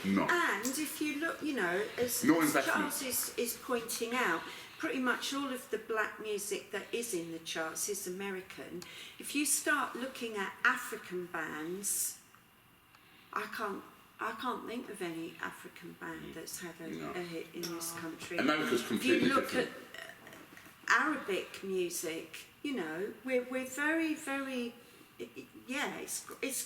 No. And if you look, you know, as Charles is pointing out, pretty much all of the black music that is in the charts is American. If you start looking at African bands, I can't think of any African band that's had a hit in this country. America's completely different. If you look at Arabic music, you know, we're very, very, yeah, it's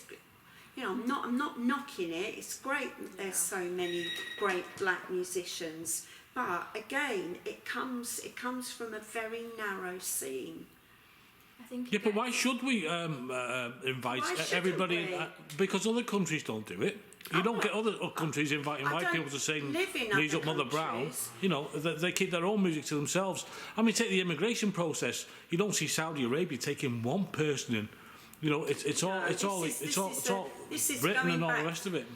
you know, I'm not knocking it. It's great that there's so many great black musicians, but again, it comes from a very narrow scene. I think. Yeah, but why should we invite everybody? Because other countries don't do it. You don't get other countries inviting white people to sing "Knees Up, Mother Brown." You know, they keep their own music to themselves. I mean, take the immigration process. You don't see Saudi Arabia taking one person in. You know, it's all Britain and all the rest of it.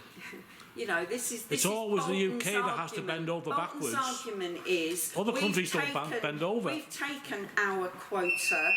You know, this is. It's always the UK that has to bend over backwards. Bolton's argument is other countries don't bend over. We've taken our quota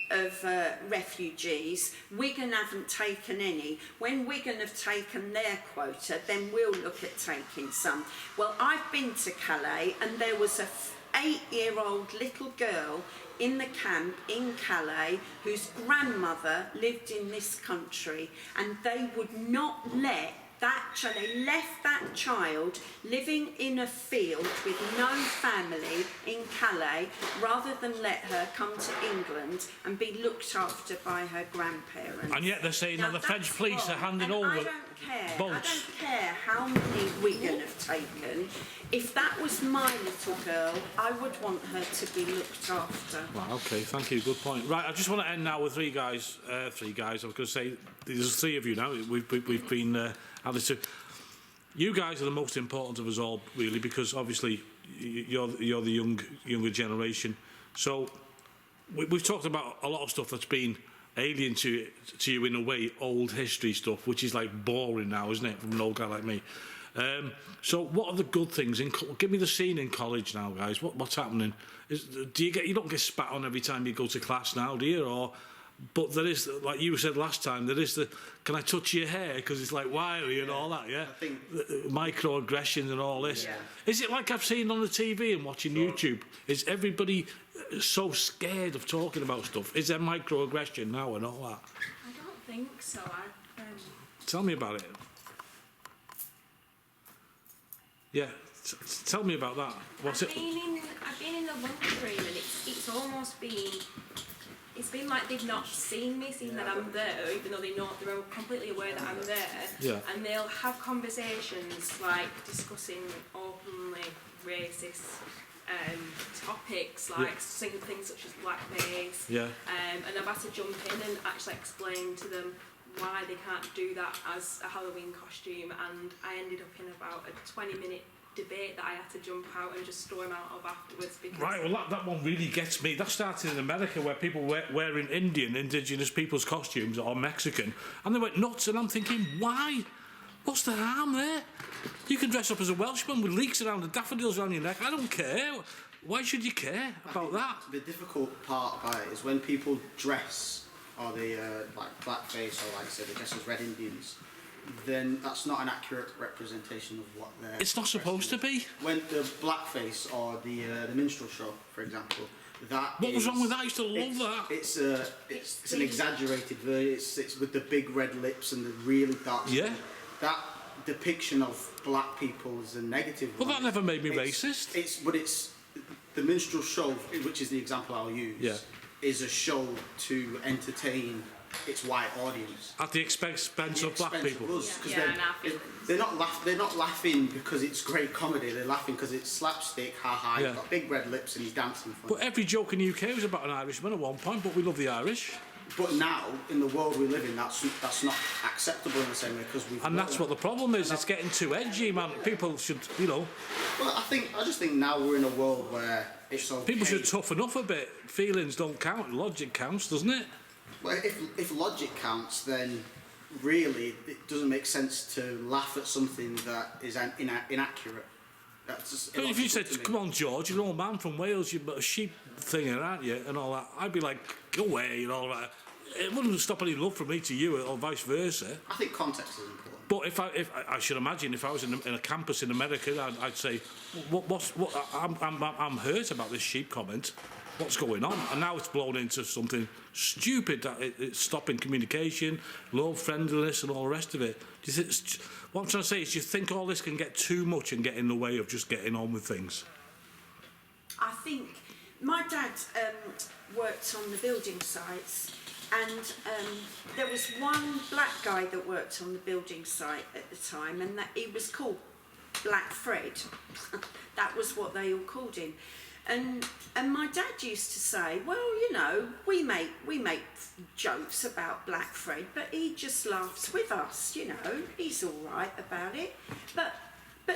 of refugees. Wigan haven't taken any. When Wigan have taken their quota, then we'll look at taking some. Well, I've been to Calais, and there was a 8-year-old little girl in the camp in Calais whose grandmother lived in this country, and they would not let they left that child living in a field with no family in Calais rather than let her come to England and be looked after by her grandparents. And yet they're saying that the French police are handing over boats. I don't care how many Wigan have taken. If that was my little girl, I would want her to be looked after. Well, okay, thank you. Good point. Right, I just want to end now with three guys. I was going to say there's three of you now. We've been added to. You guys are the most important of us all, really, because obviously you're the younger generation. So we've talked about a lot of stuff that's been alien to you in a way, old history stuff, which is like boring now, isn't it, from an old guy like me? So what are the good things? Give me the scene in college now, guys. What's happening? You don't get spat on every time you go to class now, do you? But there is, like you said last time, there is the, can I touch your hair because it's like wiry and all that, yeah? I think microaggressions and all this. Yeah. Is it like I've seen on the TV and watching YouTube? Is everybody so scared of talking about stuff? Is there microaggression now and all that? I don't think so. Tell me about it. Yeah, tell me about that. I've been in the lunchroom and it's almost been. It's been like they've not seen me, seen that I'm there, even though they're completely aware that I'm there. Yeah. And they'll have conversations like discussing openly racist topics, like things such as blackface. Yeah. And I've had to jump in and actually explain to them why they can't do that as a Halloween costume. And I ended up in about a 20-minute debate that I had to jump out and just storm out of afterwards. Because right, well that one really gets me. That started in America where people were wearing indigenous people's costumes or Mexican, and they went nuts, and I'm thinking, why? What's the harm there? You can dress up as a Welshman with leeks around and daffodils around your neck. I don't care. Why should you care about that? The difficult part about it is when people dress, or they like blackface, or like I said, they dress as Red Indians, then that's not an accurate representation of what they're... It's not supposed to be. When the blackface or the minstrel show, for example, what was wrong with that? I used to love that. It's an exaggerated version. It's with the big red lips and the really dark skin. Yeah. That depiction of black people is a negative one. Well, that never made me racist. It's the minstrel show, which is the example I'll use, is a show to entertain its white audience at the expense of black people. They're not laughing because it's great comedy. They're laughing because it's slapstick. He's got big red lips and he's dancing. But every joke in the UK was about an Irishman at one point. But we love the Irish. But now, in the world we live in, that's not acceptable in the same way because we've. And that's what the problem is. It's getting too edgy, man. People should, Well, I just think now we're in a world where it's okay. People should toughen up a bit. Feelings don't count. Logic counts, doesn't it? Well, if logic counts, then really it doesn't make sense to laugh at something that is inaccurate. That's just but if you said, "Come on, George, you're an old man from Wales, you're a sheep thinger, aren't you?" and all that, I'd be like, "Go away," and all that. It wouldn't stop any love from me to you, or vice versa. I think context is important. But if I should imagine, if I was in a campus in America, I'd say, I'm hurt about this sheep comment. What's going on? And now it's blown into something stupid that it's stopping communication, low friendliness, and all the rest of it. Do you think, what I'm trying to say is, do you think all this can get too much and get in the way of just getting on with things? I think my dad worked on the building sites, and there was one black guy that worked on the building site at the time, and that he was called Black Fred. That was what they all called him. And my dad used to say, well, you know, we make jokes about Black Fred, but he just laughs with us, you know, he's all right about it. But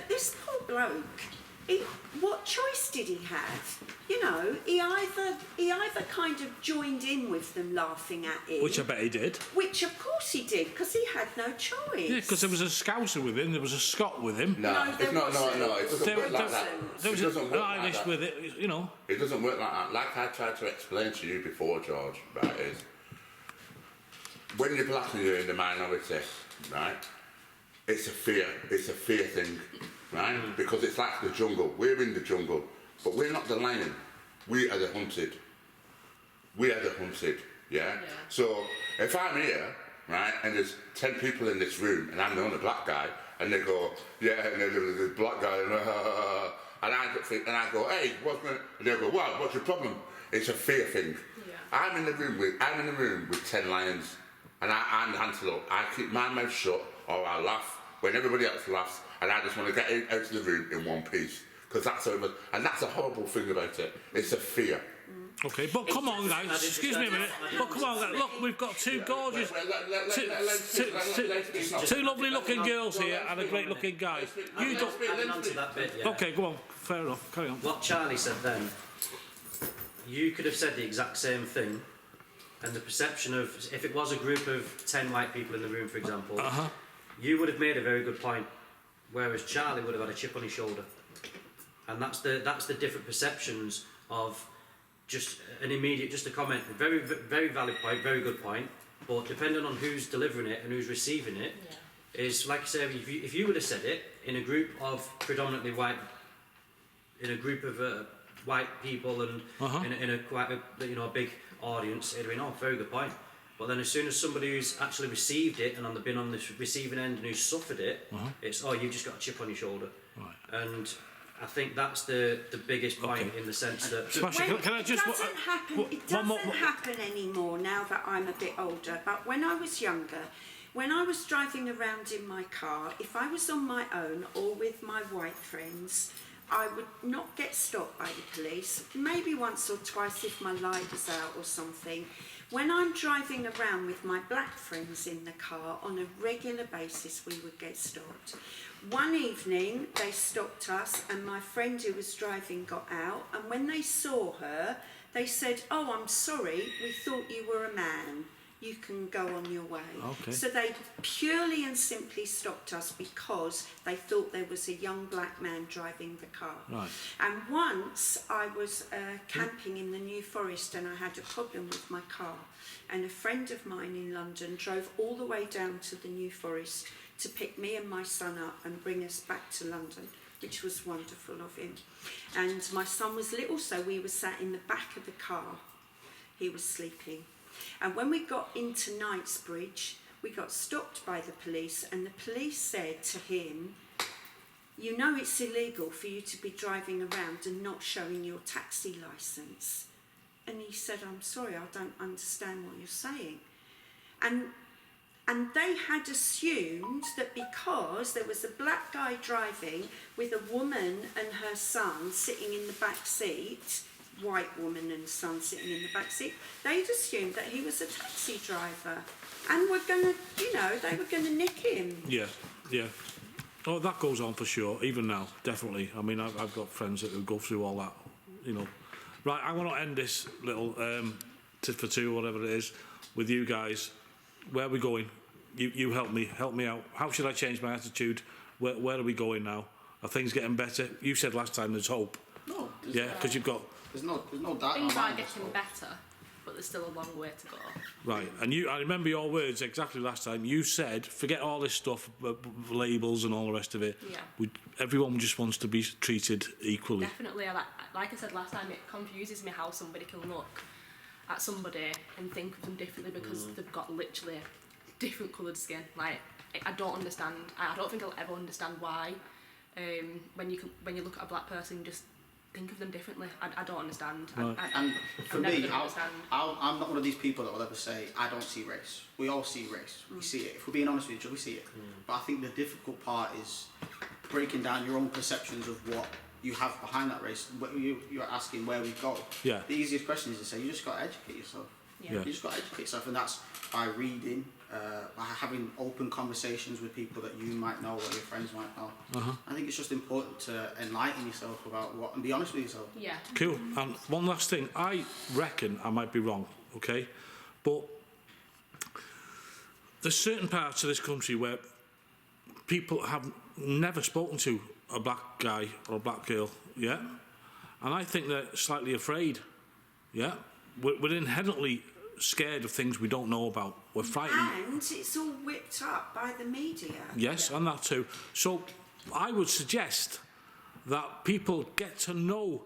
this poor bloke, what choice did he have? You know, he either kind of joined in with them laughing at him, Which I bet he did. which of course he did, because he had no choice. Yeah, because there was a Scouser with him, there was a Scot with him. No, It doesn't work like that. There was It doesn't an work like Irish that. with it, you know. It doesn't work like that. Like I tried to explain to you before, George, right, is when you're black and you're in the minority, right, it's a fear thing, right? Because it's like the jungle. We're in the jungle, but we're not the lion. We are the hunted. We are the hunted, yeah? So if I'm here, right, and there's 10 people in this room and I'm the only black guy, and they go, yeah, and then there's the black guy, and I go, hey, what's going on? And they go, well, what's your problem? It's a fear thing. Yeah. I'm in the room with 10 lions, and I'm the antelope. I keep my mouth shut, or I laugh when everybody else laughs, and I just want to get out of the room in one piece, because that's how it was. And that's a horrible thing about it. It's a fear. Okay, but come on, guys. Excuse me a minute. But come on, guys. Look, we've got two gorgeous, two lovely-looking girls here and a great-looking guy. You don't. Adding on to that bit, yeah. Okay, go on. Fair enough. Carry on. What Charlie said then, you could have said the exact same thing, and the perception of, if it was a group of 10 white people in the room, for example, you would have made a very good point, whereas Charlie would have had a chip on his shoulder. And that's the different perceptions of just an immediate, just a comment, very, very valid point, very good point, but depending on who's delivering it and who's receiving it, is like I say, if you would have said it in a group of predominantly white, in a group of white people and in a quite a big audience, it'd have been, oh, very good point. But then as soon as somebody who's actually received it and been on the receiving end and who's suffered it, it's, oh, you've just got a chip on your shoulder. Right. And I think that's the biggest point in the sense that... Can I just... It doesn't happen anymore now that I'm a bit older, but when I was younger, when I was driving around in my car, if I was on my own or with my white friends, I would not get stopped by the police, maybe once or twice if my light was out or something. When I'm driving around with my black friends in the car, on a regular basis we would get stopped. One evening they stopped us and my friend who was driving got out, and when they saw her they said, oh, I'm sorry, we thought you were a man. You can go on your way. Okay. So they purely and simply stopped us because they thought there was a young black man driving the car. Right. And once I was camping in the New Forest and I had a problem with my car, and a friend of mine in London drove all the way down to the New Forest to pick me and my son up and bring us back to London, which was wonderful of him. And my son was little, so we were sat in the back of the car. He was sleeping. And when we got into Knightsbridge, we got stopped by the police, and the police said to him, you know it's illegal for you to be driving around and not showing your taxi licence. And he said, I'm sorry, I don't understand what you're saying. And they had assumed that because there was a black guy driving with a woman and her son sitting in the back seat, white woman and son sitting in the back seat, they'd assumed that he was a taxi driver and were going to, they were going to nick him. Yeah. Oh, that goes on for sure, even now, definitely. I mean, I've got friends that go through all that, Right, I want to end this little tit for two, whatever it is, with you guys. Where are we going? You help me out. How should I change my attitude? Where are we going now? Are things getting better? You said last time there's hope. No. Yeah, because you've got... There's no doubt. Things are getting better. but there's still a long way to go. Right, and I remember your words exactly last time. You said, forget all this stuff, labels and all the rest of it. Yeah. Everyone just wants to be treated equally. Definitely, like I said last time, it confuses me how somebody can look at somebody and think of them differently because they've got literally different coloured skin. Like, I don't understand. I don't think I'll ever understand why. When you look at a black person, just think of them differently. I don't understand. Right. And for me, understand. I'm not one of these people that will ever say, I don't see race. We all see race. We see it. If we're being honest with each other, we see it. But I think the difficult part is breaking down your own perceptions of what you have behind that race. You're asking where we go. Yeah. The easiest question is to say, you just got to educate yourself. Yeah. You just got to educate yourself, and that's by reading, by having open conversations with people that you might know or your friends might know. I think it's just important to enlighten yourself about what and be honest with yourself. Yeah. Cool. And one last thing. I reckon I might be wrong, okay? But there's certain parts of this country where people have never spoken to a black guy or a black girl, yeah? And I think they're slightly afraid, yeah? We're inherently scared of things we don't know about. We're frightened. And it's all whipped up by the media. Yes, and that too. So I would suggest that people get to know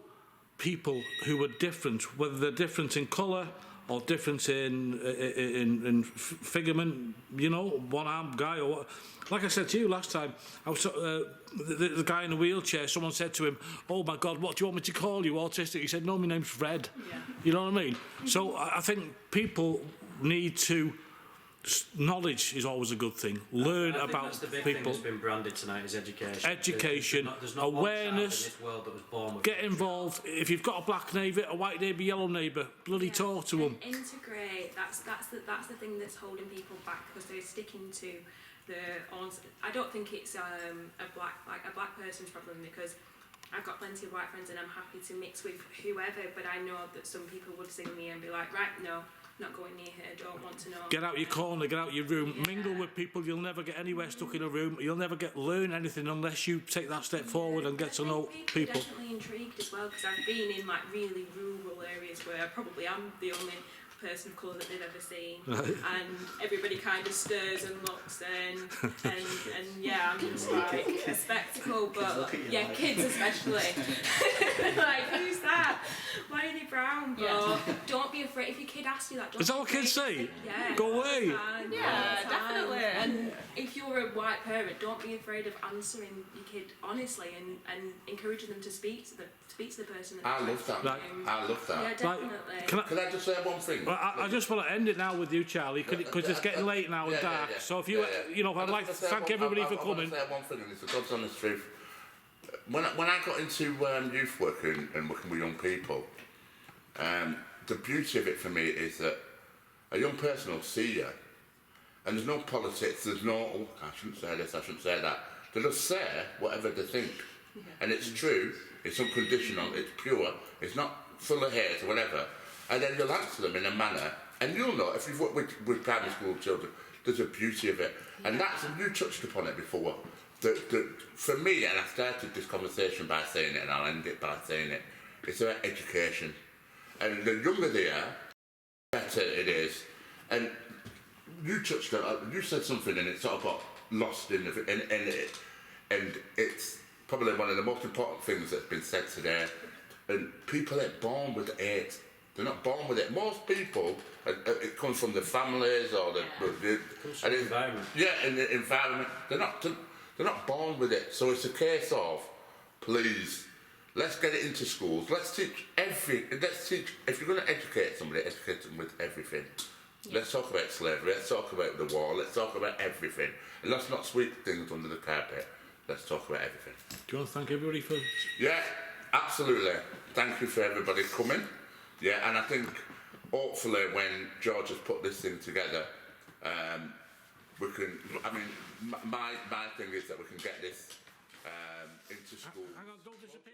people who are different, whether they're different in colour or different in figurement, you know, one-armed guy or what. Like I said to you last time, I was the guy in the wheelchair, someone said to him, oh my God, what do you want me to call you, autistic? He said, no, my name's Fred. Yeah. You know what I mean? So I think people need to, knowledge is always a good thing. Learn I think about that's the big people. thing that's been branded tonight is education. Education, there's not awareness, one child in this world that was born with get involved. If you've got a black neighbour, a white neighbour, yellow neighbour, bloody talk to them. And integrate. That's the thing that's holding people back because they're sticking to I don't think it's a black person's problem because I've got plenty of white friends and I'm happy to mix with whoever, but I know that some people would see me and be like, right, no, not going near her, don't want to know. Get out your corner, get out your room, mingle with people. You'll never get anywhere stuck in a room. You'll never learn anything unless you take that step forward and get to know people. I'm definitely intrigued as well because I've been in like really rural areas where I probably am the only person of colour that they've ever seen, and everybody kind of stirs and looks and yeah, I'm just like a spectacle, but yeah, kids especially. Like, who's that? Why are they brown? But don't be afraid if your kid asks you that. Don't Is that what kids say? Yeah. Go away. Yeah, definitely. And if you're a white parent, don't be afraid of answering your kid honestly and encouraging them to speak to the person. I love that. Right. I love that. Yeah, definitely. Can I just say one thing? Well, I just want to end it now with you, Charlie, because it's getting late now and dark. So if you, you know, I'd like to thank everybody for coming. I want to say one thing, and it's the God's honest truth. When I got into youth work and working with young people, the beauty of it for me is that a young person will see you, and there's no politics, there's no, oh, I shouldn't say this, I shouldn't say that. They just say whatever they think. And it's true, it's unconditional, it's pure, it's not full of hate or whatever. And then you'll answer them in a manner, and you'll know, if you've worked with primary school children, there's a beauty of it. And that's, and you touched upon it before, for me, and I started this conversation by saying it, and I'll end it by saying it, it's about education. And the younger they are, the better it is. And you touched on, you said something and it sort of got lost in it. And it's probably one of the most important things that's been said today. And people are born with hate. They're not born with it. Most people, it comes from the families or the environment. Yeah, in the environment. They're not born with it. So it's a case of, please, let's get it into schools. Let's teach, if you're going to educate somebody, educate them with everything. Yeah. Let's talk about slavery, let's talk about the war, let's talk about everything. And let's not sweep things under the carpet. Let's talk about everything. Do you want to thank everybody for... Yeah, absolutely. Thank you for everybody coming. Yeah, and I think hopefully when George has put this thing together, we can, I mean, my thing is that we can get this into school. Hang on, don't disappear.